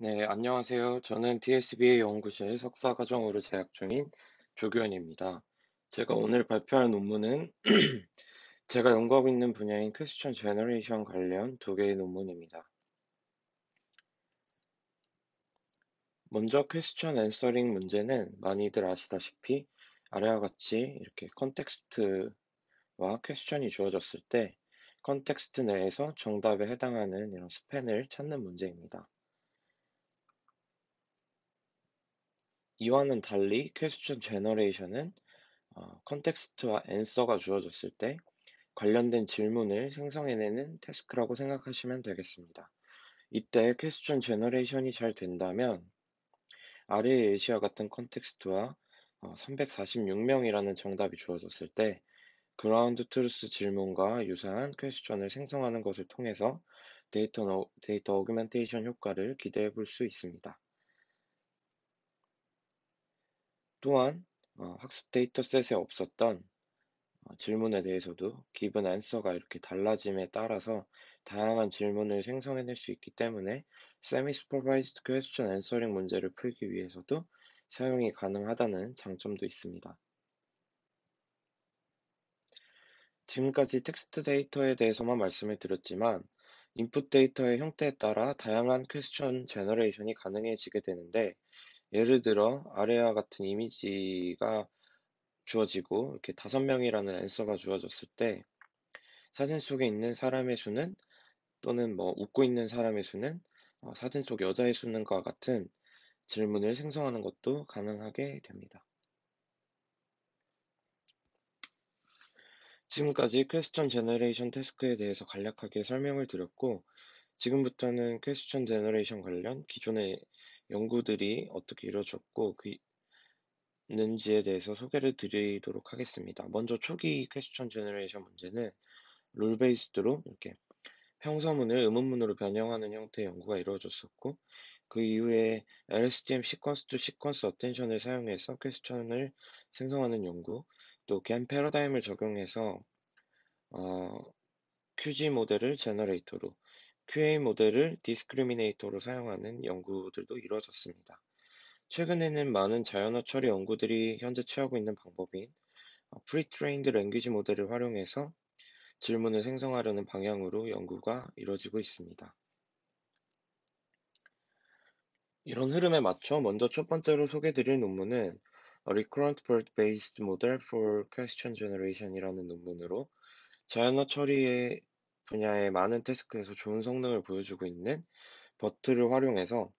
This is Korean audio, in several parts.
네, 안녕하세요. 저는 TSBA 연구실 석사과정으로 재학 중인 조규현입니다. 제가 오늘 발표할 논문은 제가 연구하고 있는 분야인 퀘스천 제너레이션 관련 두 개의 논문입니다. 먼저 퀘스천 앤서링 문제는 많이들 아시다시피 아래와 같이 이렇게 컨텍스트와 퀘스천이 주어졌을 때 컨텍스트 내에서 정답에 해당하는 이런 스팬을 찾는 문제입니다. 이와는 달리 퀘스천 제너레이션은 컨텍스트와 앤서가 주어졌을 때 관련된 질문을 생성해내는 태스크라고 생각하시면 되겠습니다. 이때 퀘스천 제너레이션이 잘 된다면 아래의 예시와 같은 컨텍스트와 346명이라는 정답이 주어졌을 때 그라운드 트루스 질문과 유사한 퀘스천을 생성하는 것을 통해서 데이터 어규멘테이션 효과를 기대해 볼 수 있습니다. 또한 학습 데이터셋에 없었던 질문에 대해서도 기본 앤서가 이렇게 달라짐에 따라서 다양한 질문을 생성해낼 수 있기 때문에 Semi-Supervised Question Answering 문제를 풀기 위해서도 사용이 가능하다는 장점도 있습니다. 지금까지 텍스트 데이터에 대해서만 말씀을 드렸지만 인풋 데이터의 형태에 따라 다양한 퀘스천 제너레이션이 가능해지게 되는데 예를 들어 아래와 같은 이미지가 주어지고 이렇게 5명이라는 앤서가 주어졌을 때 사진 속에 있는 사람의 수는 또는 웃고 있는 사람의 수는 사진 속 여자의 수는과 같은 질문을 생성하는 것도 가능하게 됩니다. 지금까지 퀘스천 제너레이션 태스크에 대해서 간략하게 설명을 드렸고 지금부터는 퀘스천 제너레이션 관련 기존의 연구들이 어떻게 이루어졌고 는지에 대해서 소개를 드리도록 하겠습니다. 먼저 초기 퀘스천 제너레이션 문제는 룰 베이스드로 이렇게 평서문을 의문문으로 변형하는 형태의 연구가 이루어졌었고 그 이후에 LSTM 시퀀스 투 시퀀스 어텐션을 사용해서 퀘스천을 생성하는 연구, 또 겐 패러다임을 적용해서 QG 모델을 제너레이터로, QA 모델을 디스크리미네이터로 사용하는 연구들도 이루어졌습니다. 최근에는 많은 자연어 처리 연구들이 현재 취하고 있는 방법인 프리트레인드 랭귀지 모델을 활용해서 질문을 생성하려는 방향으로 연구가 이루어지고 있습니다. 이런 흐름에 맞춰 먼저 첫 번째로 소개드릴 논문은 Recurrent Bird-Based Model for Question Generation이라는 논문으로 자연어 처리의 분야의 많은 태스크에서 좋은 성능을 보여주고 있는 버트를 활용해서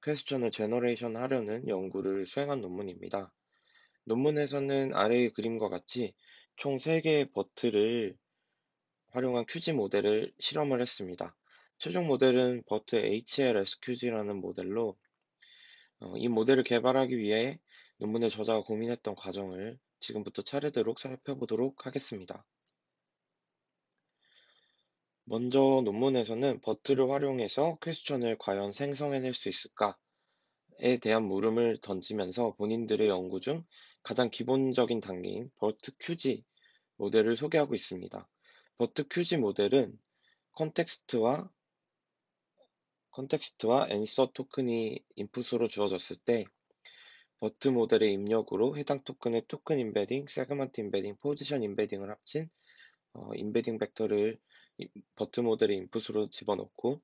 퀘스천을 제너레이션 하려는 연구를 수행한 논문입니다. 논문에서는 아래의 그림과 같이 총 3개의 버트를 활용한 QG 모델을 실험을 했습니다. 최종 모델은 버트 HLSQG라는 모델로 이 모델을 개발하기 위해 논문의 저자가 고민했던 과정을 지금부터 차례대로 살펴보도록 하겠습니다. 먼저 논문에서는 버트를 활용해서 퀘스천을 과연 생성해낼 수 있을까에 대한 물음을 던지면서 본인들의 연구 중 가장 기본적인 단계인 버트 QG 모델을 소개하고 있습니다. 버트 QG 모델은 컨텍스트와 앤서 토큰이 인풋으로 주어졌을 때 버트 모델의 입력으로 해당 토큰의 토큰 임베딩, 세그먼트 임베딩, 포지션 임베딩을 합친 임베딩 벡터를 버트 모델의 인풋으로 집어넣고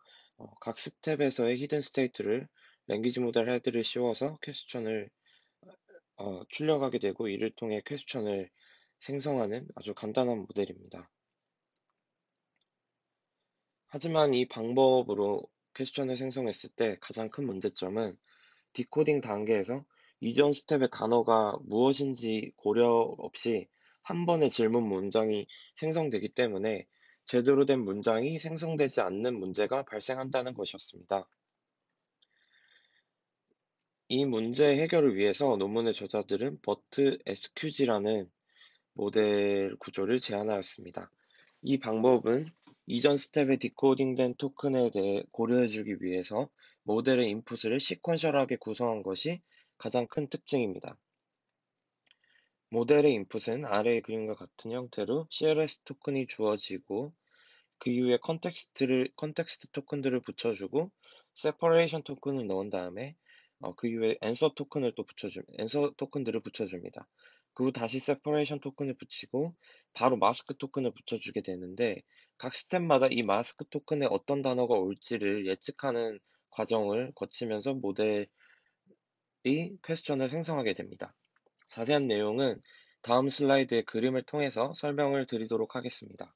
각 스텝에서의 히든 스테이트를 랭귀지 모델 헤드를 씌워서 퀘스천을 출력하게 되고 이를 통해 퀘스천을 생성하는 아주 간단한 모델입니다. 하지만 이 방법으로 퀘스천을 생성했을 때 가장 큰 문제점은 디코딩 단계에서 이전 스텝의 단어가 무엇인지 고려 없이 한 번에 질문 문장이 생성되기 때문에 제대로 된 문장이 생성되지 않는 문제가 발생한다는 것이었습니다. 이 문제 해결을 위해서 논문의 저자들은 버트 SQG라는 모델 구조를 제안하였습니다. 이 방법은 이전 스텝에 디코딩된 토큰에 대해 고려해주기 위해서 모델의 인풋을 시퀀셜하게 구성한 것이 가장 큰 특징입니다. 모델의 인풋은 아래의 그림과 같은 형태로 CLS 토큰이 주어지고 그 이후에 컨텍스트 토큰들을 붙여주고, 세퍼레이션 토큰을 넣은 다음에, 그 이후에 앤서 토큰들을 붙여줍니다. 그 후 다시 세퍼레이션 토큰을 붙이고, 바로 마스크 토큰을 붙여주게 되는데, 각 스텝마다 이 마스크 토큰에 어떤 단어가 올지를 예측하는 과정을 거치면서 모델이 퀘스천을 생성하게 됩니다. 자세한 내용은 다음 슬라이드의 그림을 통해서 설명을 드리도록 하겠습니다.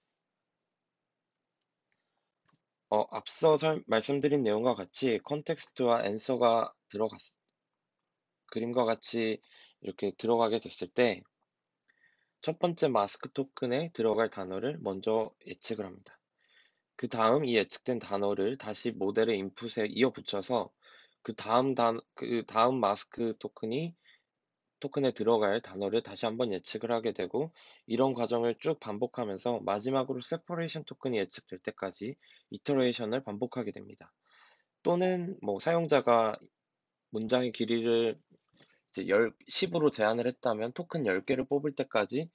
앞서 말씀드린 내용과 같이 컨텍스트와 앤서가 그림과 같이 이렇게 들어가게 됐을 때, 첫 번째 마스크 토큰에 들어갈 단어를 먼저 예측을 합니다. 그 다음 이 예측된 단어를 다시 모델의 인풋에 이어 붙여서 그 다음 마스크 토큰에 들어갈 단어를 다시 한번 예측을 하게 되고, 이런 과정을 쭉 반복하면서 마지막으로 세퍼레이션 토큰이 예측될 때까지 이터레이션을 반복하게 됩니다. 또는 사용자가 문장의 길이를 이제 10으로 제한을 했다면 토큰 10개를 뽑을 때까지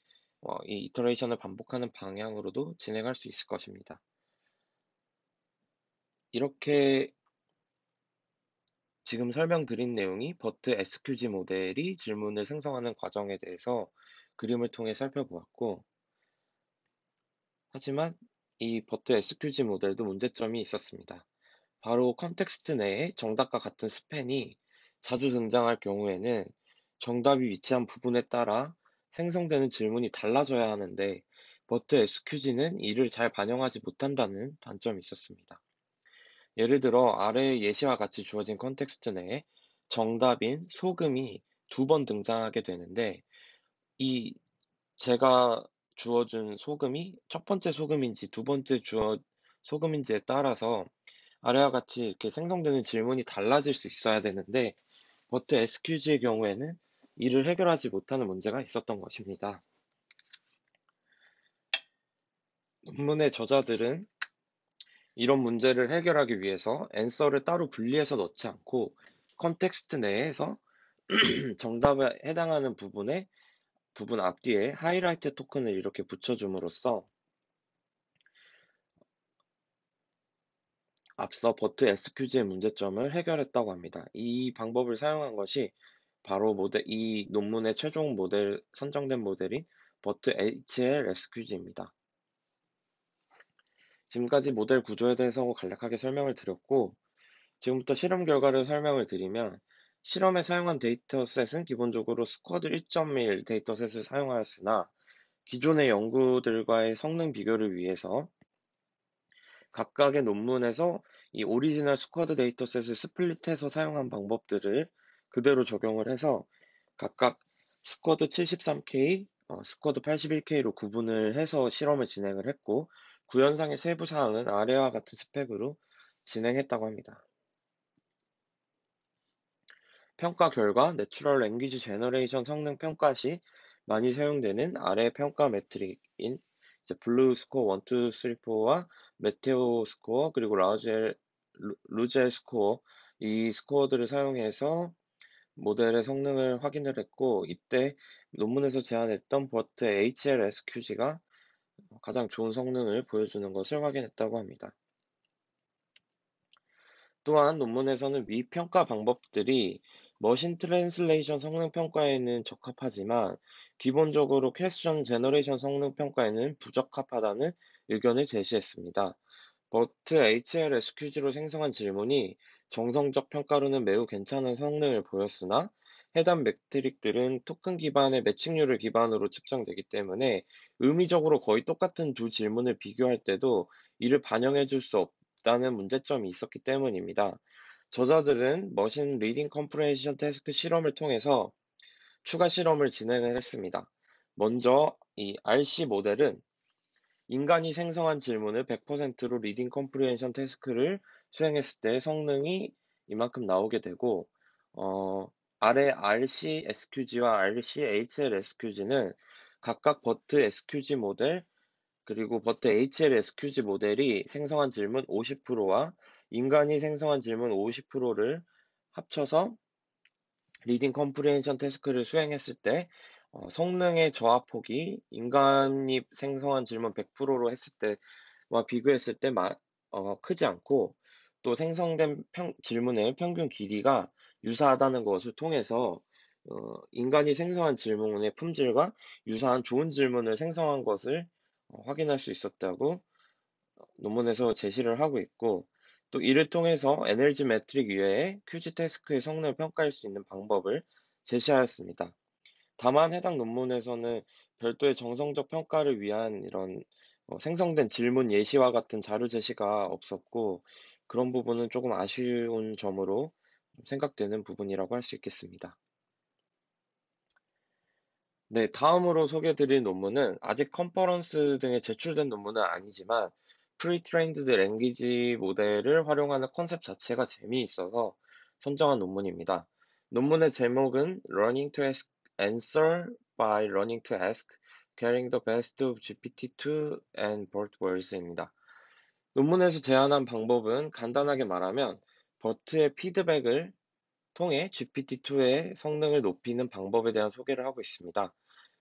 이 이터레이션을 반복하는 방향으로도 진행할 수 있을 것입니다. 이렇게 지금 설명드린 내용이 버트 SQG 모델이 질문을 생성하는 과정에 대해서 그림을 통해 살펴보았고, 하지만 이 버트 SQG 모델도 문제점이 있었습니다. 바로 컨텍스트 내에 정답과 같은 스팬이 자주 등장할 경우에는 정답이 위치한 부분에 따라 생성되는 질문이 달라져야 하는데, 버트 SQG는 이를 잘 반영하지 못한다는 단점이 있었습니다. 예를 들어 아래의 예시와 같이 주어진 컨텍스트 내에 정답인 소금이 2번 등장하게 되는데, 이 제가 주어준 소금이 첫 번째 소금인지 두 번째 소금인지에 따라서 아래와 같이 이렇게 생성되는 질문이 달라질 수 있어야 되는데, 버트 SQG의 경우에는 이를 해결하지 못하는 문제가 있었던 것입니다. 논문의 저자들은 이런 문제를 해결하기 위해서 앤서를 따로 분리해서 넣지 않고 컨텍스트 내에서 정답에 해당하는 부분 앞뒤에 하이라이트 토큰을 이렇게 붙여줌으로써 앞서 버트 SQG의 문제점을 해결했다고 합니다. 이 방법을 사용한 것이 바로 이 논문의 최종 선정된 모델인 버트 HL SQG입니다. 지금까지 모델 구조에 대해서 간략하게 설명을 드렸고, 지금부터 실험 결과를 설명을 드리면, 실험에 사용한 데이터셋은 기본적으로 스쿼드 1.1 데이터셋을 사용하였으나, 기존의 연구들과의 성능 비교를 위해서 각각의 논문에서 이 오리지널 스쿼드 데이터셋을 스플릿해서 사용한 방법들을 그대로 적용을 해서 각각 스쿼드 73K, 스쿼드 81K로 구분을 해서 실험을 진행을 했고, 구현상의 세부 사항은 아래와 같은 스펙으로 진행했다고 합니다. 평가 결과, 내추럴 랭귀지 제너레이션 성능 평가 시 많이 사용되는 아래 평가 매트릭인 블루 스코어 1, 2, 3, 4와 메테오 스코어, 그리고 루젤 스코어, 이 스코어들을 사용해서 모델의 성능을 확인을 했고, 이때 논문에서 제안했던 버트 HLSQG가 가장 좋은 성능을 보여주는 것을 확인했다고 합니다. 또한 논문에서는 위 평가 방법들이 머신 트랜슬레이션 성능 평가에는 적합하지만 기본적으로 퀘스천 제너레이션 성능 평가에는 부적합하다는 의견을 제시했습니다. 버트 HLSQG로 생성한 질문이 정성적 평가로는 매우 괜찮은 성능을 보였으나, 해당 매트릭들은 토큰 기반의 매칭률을 기반으로 측정되기 때문에 의미적으로 거의 똑같은 두 질문을 비교할 때도 이를 반영해 줄 수 없다는 문제점이 있었기 때문입니다. 저자들은 머신 리딩 컴프레hen션 테스트 실험을 통해서 추가 실험을 진행을 했습니다. 먼저 이 RC 모델은 인간이 생성한 질문을 100%로 리딩 컴프리헨션 태스크를 수행했을 때 성능이 이만큼 나오게 되고, 아래 RC SQG와 RC HL SQG는 각각 버트 SQG 모델 그리고 버트 HL SQG 모델이 생성한 질문 50%와 인간이 생성한 질문 50%를 합쳐서 리딩 컴프리헨션 태스크를 수행했을 때 성능의 저하폭이 인간이 생성한 질문 100%로 했을 때 비교했을 때 크지 않고, 또 생성된 질문의 평균 길이가 유사하다는 것을 통해서 인간이 생성한 질문의 품질과 유사한 좋은 질문을 생성한 것을 확인할 수 있었다고 논문에서 제시를 하고 있고, 또 이를 통해서 NLG 매트릭 이외에 퀴즈 태스크의 성능을 평가할 수 있는 방법을 제시하였습니다. 다만 해당 논문에서는 별도의 정성적 평가를 위한 이런 생성된 질문 예시와 같은 자료 제시가 없었고, 그런 부분은 조금 아쉬운 점으로 생각되는 부분이라고 할 수 있겠습니다. 네, 다음으로 소개드릴 논문은 아직 컨퍼런스 등에 제출된 논문은 아니지만 프리트레인드 랭귀지 모델을 활용하는 컨셉 자체가 재미있어서 선정한 논문입니다. 논문의 제목은 Learning to Answer by Learning to Ask, Getting the Best of GPT-2 and BERT Words입니다. 논문에서 제안한 방법은 간단하게 말하면 버트의 피드백을 통해 GPT-2의 성능을 높이는 방법에 대한 소개를 하고 있습니다.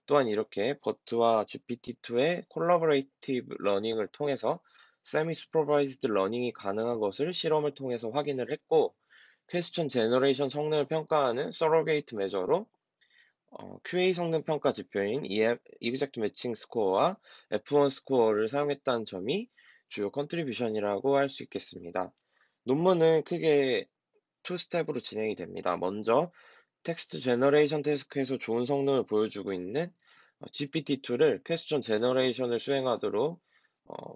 또한 이렇게 버트와 GPT-2의 콜라보레이티브 러닝을 통해서 세미 슈퍼바이즈드 러닝이 가능한 것을 실험을 통해서 확인을 했고, 퀘스천 제너레이션 성능을 평가하는 서로게이트 메저로 QA 성능 평가 지표인 Exact Matching Score와 F1 스코어를 사용했다는 점이 주요 컨트리뷰션이라고 할 수 있겠습니다. 논문은 크게 투 스텝으로 진행이 됩니다. 먼저 텍스트 제너레이션 태스크에서 좋은 성능을 보여주고 있는 GPT-2를 퀘스천 제너레이션을 수행하도록 어,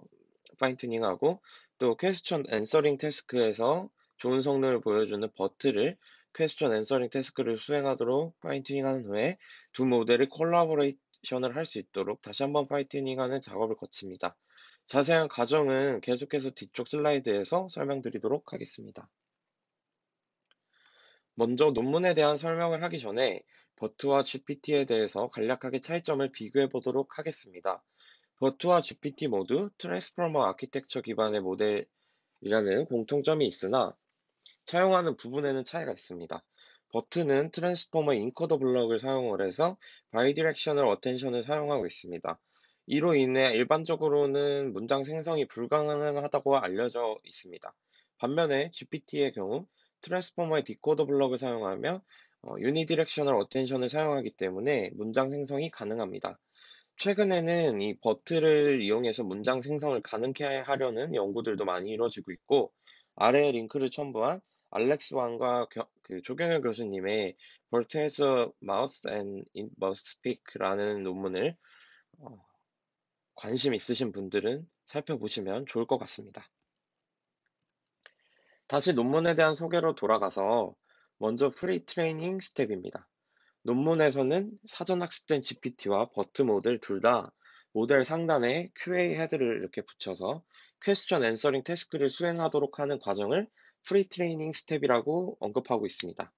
파인튜닝하고, 또 퀘스천 앤서링 태스크에서 좋은 성능을 보여주는 버트를 퀘스천 앤서링 태스크를 수행하도록 파인튜닝하는 후에 두 모델이 콜라보레이션을 할 수 있도록 다시 한번 파인튜닝하는 작업을 거칩니다. 자세한 과정은 계속해서 뒤쪽 슬라이드에서 설명드리도록 하겠습니다. 먼저 논문에 대한 설명을 하기 전에 버트와 GPT에 대해서 간략하게 차이점을 비교해 보도록 하겠습니다. 버트와 GPT 모두 트랜스포머 아키텍처 기반의 모델이라는 공통점이 있으나 사용하는 부분에는 차이가 있습니다. 버트는 트랜스포머 인코더 블럭을 사용을 해서 바이디렉셔널 어텐션을 사용하고 있습니다. 이로 인해 일반적으로는 문장 생성이 불가능하다고 알려져 있습니다. 반면에 GPT의 경우 트랜스포머의 디코더 블럭을 사용하며 유니디렉셔널 어텐션을 사용하기 때문에 문장 생성이 가능합니다. 최근에는 이 버트를 이용해서 문장 생성을 가능케 하려는 연구들도 많이 이루어지고 있고, 아래에 링크를 첨부한 알렉스 왕과 조경현 교수님의 버트 has a mouth and it must speak라는 논문을 어, 관심 있으신 분들은 살펴보시면 좋을 것 같습니다. 다시 논문에 대한 소개로 돌아가서 먼저 프리 트레이닝 스텝입니다. 논문에서는 사전 학습된 GPT와 버트 모델 둘 다 모델 상단에 QA 헤드를 이렇게 붙여서 퀘스천 앤서링 태스크를 수행하도록 하는 과정을 프리 트레이닝 스텝이라고 언급하고 있습니다.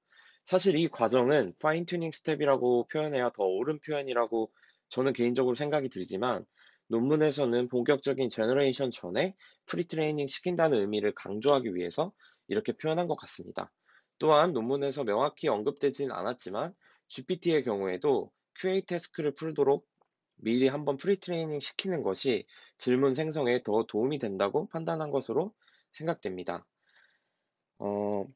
사실 이 과정은 파인 튜닝 스텝이라고 표현해야 더 옳은 표현이라고 저는 개인적으로 생각이 들지만, 논문에서는 본격적인 제너레이션 전에 프리 트레이닝 시킨다는 의미를 강조하기 위해서 이렇게 표현한 것 같습니다. 또한 논문에서 명확히 언급되진 않았지만 GPT의 경우에도 QA 태스크를 풀도록 미리 한번 프리트레이닝 시키는 것이 질문 생성에 더 도움이 된다고 판단한 것으로 생각됩니다. 어,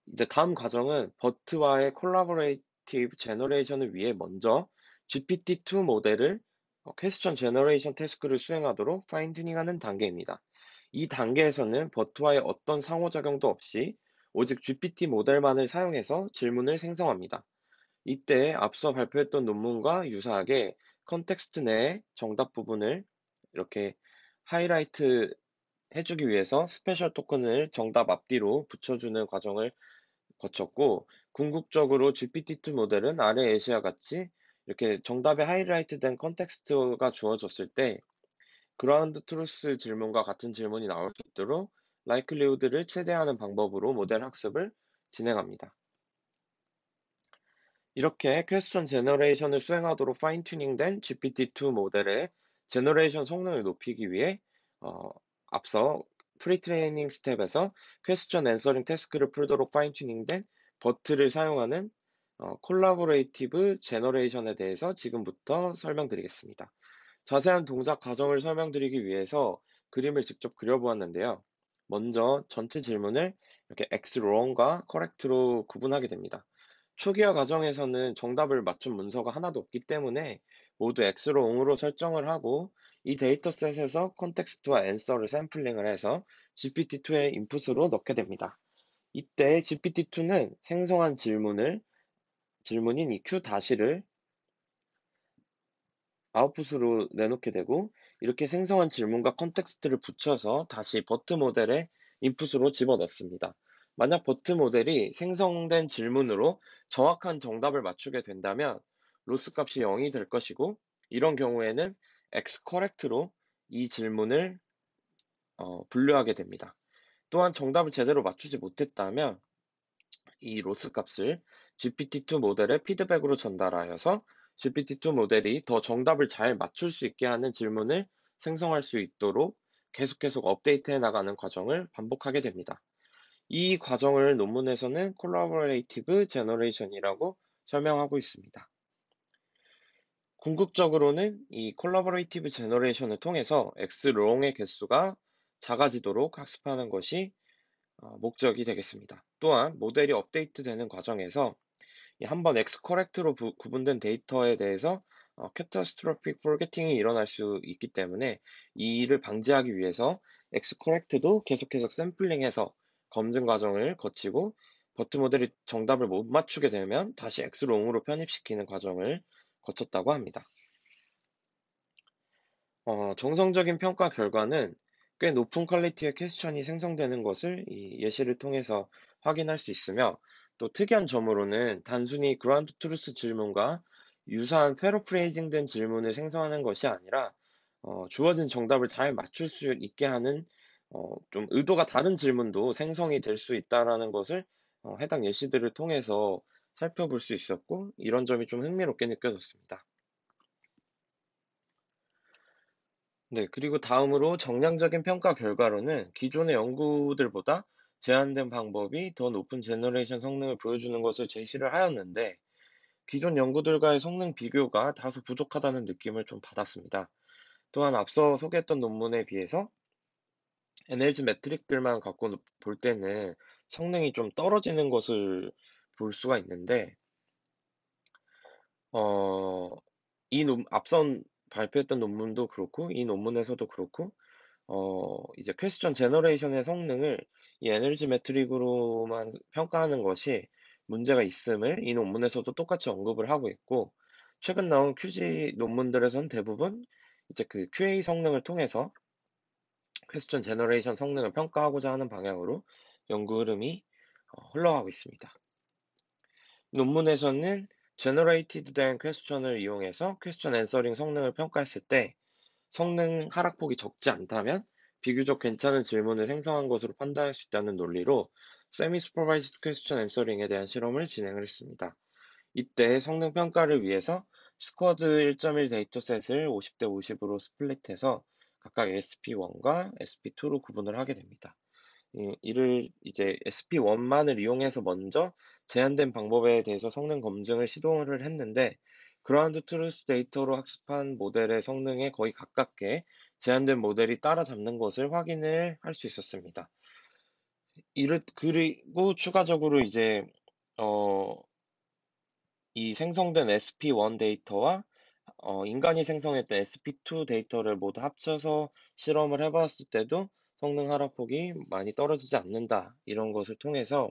이제 다음 과정은 버트와의 콜라보레이티브 제너레이션을 위해 먼저 GPT-2 모델을 퀘스천 제너레이션 태스크를 수행하도록 파인 튜닝하는 단계입니다. 이 단계에서는 버트와의 어떤 상호작용도 없이 오직 GPT 모델만을 사용해서 질문을 생성합니다. 이때 앞서 발표했던 논문과 유사하게 컨텍스트 내에 정답 부분을 이렇게 하이라이트 해주기 위해서 스페셜 토큰을 정답 앞뒤로 붙여주는 과정을 거쳤고, 궁극적으로 GPT-2 모델은 아래 예시와 같이 이렇게 정답에 하이라이트된 컨텍스트가 주어졌을 때 그라운드 트루스 질문과 같은 질문이 나올 수 있도록 라이클리후드를 최대화하는 방법으로 모델 학습을 진행합니다. 이렇게 퀘스천 제너레이션을 수행하도록 파인 튜닝된 GPT-2 모델의 제너레이션 성능을 높이기 위해 어, 앞서 프리트레이닝 스텝에서 퀘스천 앤서링 태스크를 풀도록 파인 튜닝된 버트를 사용하는 콜라보레이티브 제너레이션에 대해서 지금부터 설명드리겠습니다. 자세한 동작 과정을 설명드리기 위해서 그림을 직접 그려보았는데요. 먼저 전체 질문을 이렇게 X wrong과 correct로 구분하게 됩니다. 초기화 과정에서는 정답을 맞춘 문서가 하나도 없기 때문에 모두 X wrong으로 설정을 하고 이 데이터셋에서 컨텍스트와 앤서를 샘플링을 해서 GPT-2의 인풋으로 넣게 됩니다. 이때 GPT-2는 생성한 질문인 이 Q-를 아웃풋으로 내놓게 되고 이렇게 생성한 질문과 컨텍스트를 붙여서 다시 버트 모델의 인풋으로 집어넣습니다. 만약 버트 모델이 생성된 질문으로 정확한 정답을 맞추게 된다면 로스 값이 0이 될 것이고 이런 경우에는 x correct로 이 질문을 분류하게 됩니다. 또한 정답을 제대로 맞추지 못했다면 이 로스 값을 GPT-2 모델에 피드백으로 전달하여서 GPT-2 모델이 더 정답을 잘 맞출 수 있게 하는 질문을 생성할 수 있도록 계속 업데이트해 나가는 과정을 반복하게 됩니다. 이 과정을 논문에서는 콜라보레이티브 제너레이션이라고 설명하고 있습니다. 궁극적으로는 이 콜라보레이티브 제너레이션을 통해서 X롱의 개수가 작아지도록 학습하는 것이 목적이 되겠습니다. 또한 모델이 업데이트되는 과정에서 한번 X 커렉트로 구분된 데이터에 대해서 catastrophic forgetting이 일어날 수 있기 때문에 이 일을 방지하기 위해서 X 커렉트도 계속해서 샘플링해서 검증 과정을 거치고 버트 모델이 정답을 못 맞추게 되면 다시 X 롱으로 편입시키는 과정을 거쳤다고 합니다. 정성적인 평가 결과는 꽤 높은 퀄리티의 퀘스천이 생성되는 것을 이 예시를 통해서 확인할 수 있으며 또 특이한 점으로는 단순히 그라운드 트루스 질문과 유사한 패러프레이징된 질문을 생성하는 것이 아니라 주어진 정답을 잘 맞출 수 있게 하는 좀 의도가 다른 질문도 생성이 될 수 있다라는 것을 해당 예시들을 통해서 살펴볼 수 있었고 이런 점이 좀 흥미롭게 느껴졌습니다. 네, 그리고 다음으로 정량적인 평가 결과로는 기존의 연구들보다 제한된 방법이 더 높은 제너레이션 성능을 보여주는 것을 제시를 하였는데, 기존 연구들과의 성능 비교가 다소 부족하다는 느낌을 좀 받았습니다. 또한 앞서 소개했던 논문에 비해서 NLG 매트릭들만 갖고 볼 때는 성능이 좀 떨어지는 것을 볼 수가 있는데, 어, 앞선 발표했던 논문도 그렇고, 이 논문에서도 그렇고, 이제 퀘스천 제너레이션의 성능을 이 에너지 매트릭으로만 평가하는 것이 문제가 있음을 이 논문에서도 똑같이 언급을 하고 있고, 최근 나온 QG 논문들에선 대부분 이제 그 QA 성능을 통해서 퀘스천 제너레이션 성능을 평가하고자 하는 방향으로 연구 흐름이 흘러가고 있습니다. 논문에서는 Generated 된 퀘스천을 이용해서 퀘스천 앤서링 성능을 평가했을 때 성능 하락폭이 적지 않다면 비교적 괜찮은 질문을 생성한 것으로 판단할 수 있다는 논리로 Semi-Supervised Question Answering에 대한 실험을 진행을 했습니다. 이때 성능 평가를 위해서 스쿼드 1.1 데이터셋을 50대 50으로 스플릿해서 각각 SP1과 SP2로 구분을 하게 됩니다. 이를 이제 SP1만을 이용해서 먼저 제한된 방법에 대해서 성능 검증을 시도를 했는데 그라운드 트루스 데이터로 학습한 모델의 성능에 거의 가깝게 제한된 모델이 따라잡는 것을 확인을 할 수 있었습니다. 그리고 추가적으로 이제 어, 이 생성된 SP1 데이터와 인간이 생성했던 SP2 데이터를 모두 합쳐서 실험을 해봤을 때도 성능 하락폭이 많이 떨어지지 않는다. 이런 것을 통해서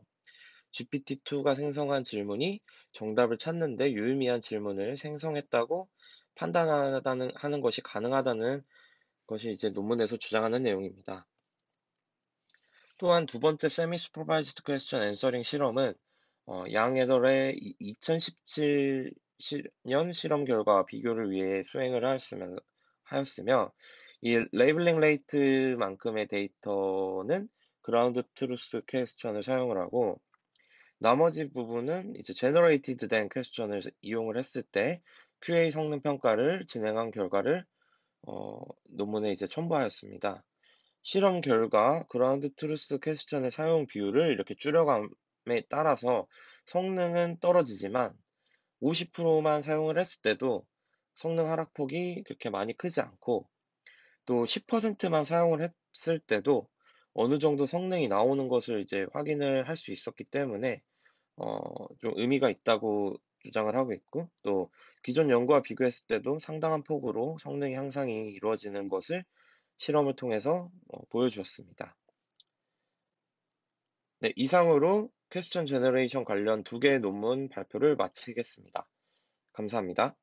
GPT-2가 생성한 질문이 정답을 찾는데 유의미한 질문을 생성했다고 하는 것이 가능하다는 것이 이제 논문에서 주장하는 내용입니다. 또한 두 번째 세미 슈퍼바이즈드 퀘스천 앤서링 실험은 양에더의 2017년 실험 결과와 비교를 위해 수행을 하였으며 이 레이블링 레이트만큼의 데이터는 그라운드 트루스 퀘스천을 사용을 하고 나머지 부분은 이제 제너레이티드 된 퀘스천을 이용을 했을 때 QA 성능 평가를 진행한 결과를 논문에 이제 첨부하였습니다. 실험 결과 그라운드 트루스 퀘스천의 사용 비율을 이렇게 줄여감에 따라서 성능은 떨어지지만 50%만 사용을 했을 때도 성능 하락폭이 그렇게 많이 크지 않고 또 10%만 사용을 했을 때도 어느 정도 성능이 나오는 것을 이제 확인을 할 수 있었기 때문에 좀 의미가 있다고 주장을 하고 있고, 또 기존 연구와 비교했을 때도 상당한 폭으로 성능 향상이 이루어지는 것을 실험을 통해서 보여주었습니다. 네, 이상으로 퀘스천 제너레이션 관련 두 개의 논문 발표를 마치겠습니다. 감사합니다.